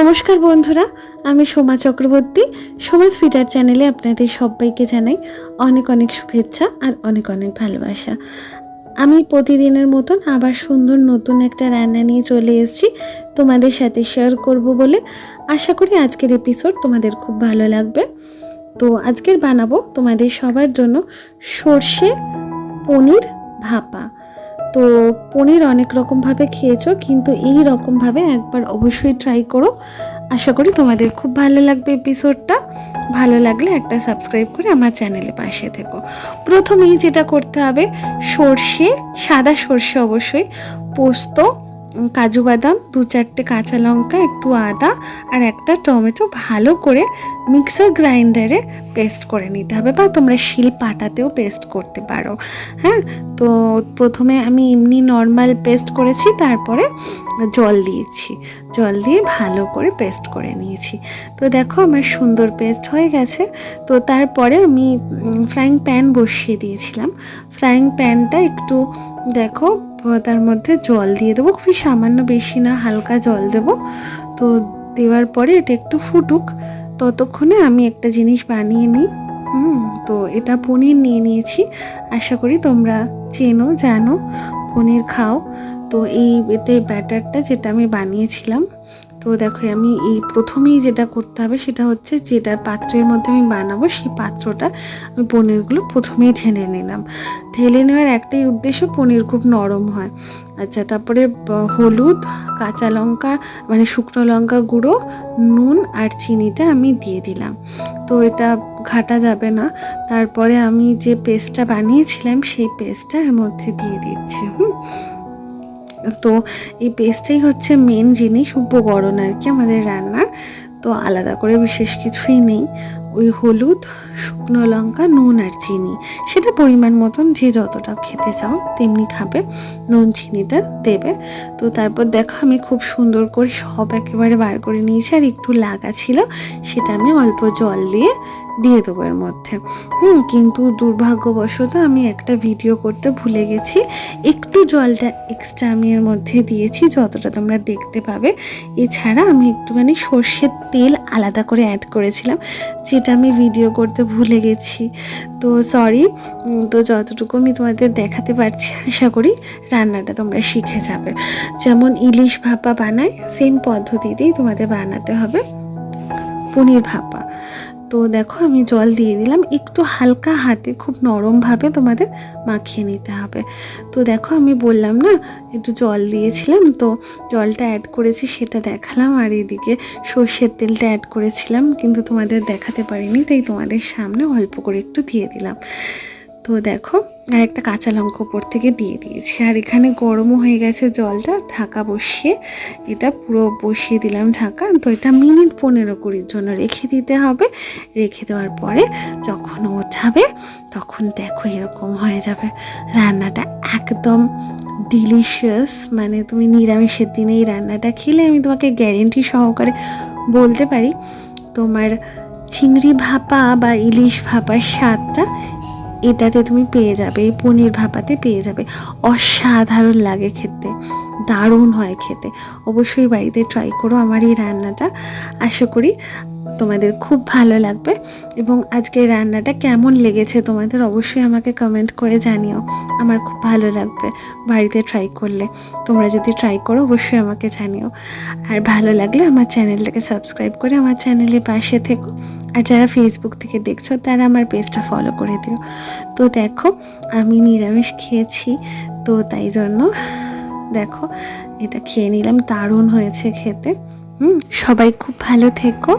নমস্কার বন্ধুরা, আমি সোমা চক্রবর্তী। সোমাস ফিটার চ্যানেলে আপনাদের সবাইকে জানাই অনেক অনেক শুভেচ্ছা আর অনেক অনেক ভালোবাসা। আমি প্রতিদিনের মতন আবার সুন্দর নতুন একটা রান্না নিয়ে চলে এসেছি তোমাদের সাথে শেয়ার করব বলে। আশা করি আজকের এপিসোড তোমাদের খুব ভালো লাগবে। তো আজকের বানাবো তোমাদের সবার জন্য সর্ষে পনির ভাপা। তো পনির অনেক রকমভাবে খেয়েছো, কিন্তু এই রকমভাবে একবার অবশ্যই ট্রাই করো। আশা করি তোমাদের খুব ভালো লাগবে এপিসোডটা। ভালো লাগলে একটা সাবস্ক্রাইব করে আমার চ্যানেলে পাশে থেকো। প্রথমেই যেটা করতে হবে, সর্ষে, সাদা সর্ষে অবশ্যই, পোস্ত, কাজু বাদাম, 2-4টে কাঁচা লঙ্কা, একটু আদা আর একটা টমেটো ভালো করে মিক্সার গ্রাইন্ডারে পেস্ট করে নিতে হবে, বা তোমরা শিল পাটাতেও পেস্ট করতে পারো। হ্যাঁ, তো প্রথমে আমি এমনি নর্মাল পেস্ট করেছি, তারপরে জল দিয়েছি, জল দিয়ে ভালো করে পেস্ট করে নিয়েছি। তো দেখো আমার সুন্দর পেস্ট হয়ে গেছে। তো তারপরে আমি ফ্রাইং প্যান বসিয়ে দিয়েছিলাম। ফ্রাইং প্যানটা একটু দেখো, তার মধ্যে জল দিয়ে দেবো, খুবই সামান্য, বেশি না, হালকা জল দেবো। তো দেওয়ার পরে এটা একটু ফুটুক, ততক্ষণে আমি একটা জিনিস বানিয়ে নিই। তো এটা পনির নিয়ে নিয়েছি। আশা করি তোমরা চেনো, জানো, পনির খাও। তো এটাই ব্যাটারটা যেটা আমি বানিয়েছিলাম। তো দেখো আমি এই প্রথমেই যেটা করতে হবে সেটা হচ্ছে, যেটার পাত্রের মধ্যে আমি বানাবো সেই পাত্রটা আমি পনিরগুলো প্রথমেই ঢেলে নিলাম। ঢেলে নেওয়ার একটাই উদ্দেশ্য, পনির খুব নরম হয়। আচ্ছা, তারপরে হলুদ, কাঁচা লঙ্কা মানে শুকনো লঙ্কা গুঁড়ো, নুন আর চিনিটা আমি দিয়ে দিলাম। তো এটা ঘাটা যাবে না। তারপরে আমি যে পেস্টটা বানিয়েছিলাম সেই পেস্টটা এর মধ্যে দিয়ে দিচ্ছি। তো এই পেস্টটাই হচ্ছে মেন জিনিস, উপকরণ আর কি আমাদের রান্নার। তো আলাদা করে বিশেষ কিছুই নেই, ওই হলুদ, শুকনো লঙ্কা, নুন আর চিনি, সেটা পরিমাণ মতন যে যতটা খেতে চাও তেমনি খাবে, নুন চিনিটা দেবে। তো তারপর দেখো আমি খুব সুন্দর করে সব একেবারে বার করে নিয়েছি, আর একটু লাগা ছিল সেটা আমি অল্প জল দিয়ে দেবো এর মধ্যে। কিন্তু দুর্ভাগ্যবশত আমি একটা ভিডিও করতে ভুলে গেছি, একটু জলটা এক্সট্রা আমি এর মধ্যে দিয়েছি, যতটা তোমরা দেখতে পাবে। এছাড়া আমি একটুখানি সর্ষের তেল আলাদা করে অ্যাড করেছিলাম, যেটা আমি ভিডিও করতে ভুলে গেছি। তো সরি। তো যতটুকু আমি তোমাদের দেখাতে পারছি, আশা করি রান্নাটা তোমরা শিখে যাবে। যেমন ইলিশ ভাপা বানায়, সেম পদ্ধতিতেই তোমাদের বানাতে হবে পনির ভাপা। তো দেখো আমি জল দিয়ে দিলাম, একটু হালকা হাতে খুব নরমভাবে তোমাদের মাখিয়ে নিতে হবে। তো দেখো আমি বললাম না একটু জল দিয়েছিলাম, তো জলটা অ্যাড করেছি সেটা দেখালাম, আর এদিকে সর্ষের তেলটা অ্যাড করেছিলাম কিন্তু তোমাদের দেখাতে পারিনি, তাই তোমাদের সামনে অল্প করে একটু দিয়ে দিলাম। তো দেখো আর একটা কাঁচা লঙ্কা উপর থেকে দিয়ে দিয়েছি, আর এখানে গরমও হয়ে গেছে জলটা, ঢাকা বসিয়ে এটা পুরো বসিয়ে দিলাম ঢাকা। তো এটা মিনিট 15-20 জন্য রেখে দিতে হবে। রেখে দেওয়ার পরে যখন ওঠাবে তখন দেখো এরকম হয়ে যাবে রান্নাটা, একদম ডিলিশিয়াস। মানে তুমি নিরামিষের দিনে এই রান্নাটা খেলে আমি তোমাকে গ্যারেন্টি সহকারে বলতে পারি তোমার চিংড়ি ভাপা বা ইলিশ ভাপার স্বাদটা এটাতে তুমি পেয়ে যাবে, এই পনির ভাপাতে পেয়ে যাবে। অসাধারণ লাগে খেতে, দারুণ হয় খেতে। অবশ্যই বাড়িতে ট্রাই করো আমার এই রান্নাটা, আশা করি তোমাদের খুব ভালো লাগবে। এবং আজকের রান্নাটা কেমন লেগেছে তোমাদের অবশ্যই আমাকে কমেন্ট করে জানিও, আমার খুব ভালো লাগবে বাড়িতে ট্রাই করলে। তোমরা যদি ট্রাই করো অবশ্যই আমাকে জানিও। আর ভালো লাগলে আমার চ্যানেলটাকে সাবস্ক্রাইব করে আমার চ্যানেলের পাশে থেকো। আর যারা ফেসবুক থেকে দেখছো তারা আমার পেজটা ফলো করে দিও। তো দেখো আমি নিরামিষ খেয়েছি, তো তাই জন্য দেখো এটা খেয়ে নিলাম, দারুণ হয়েছে খেতে। সবাই খুব ভালো থেকো।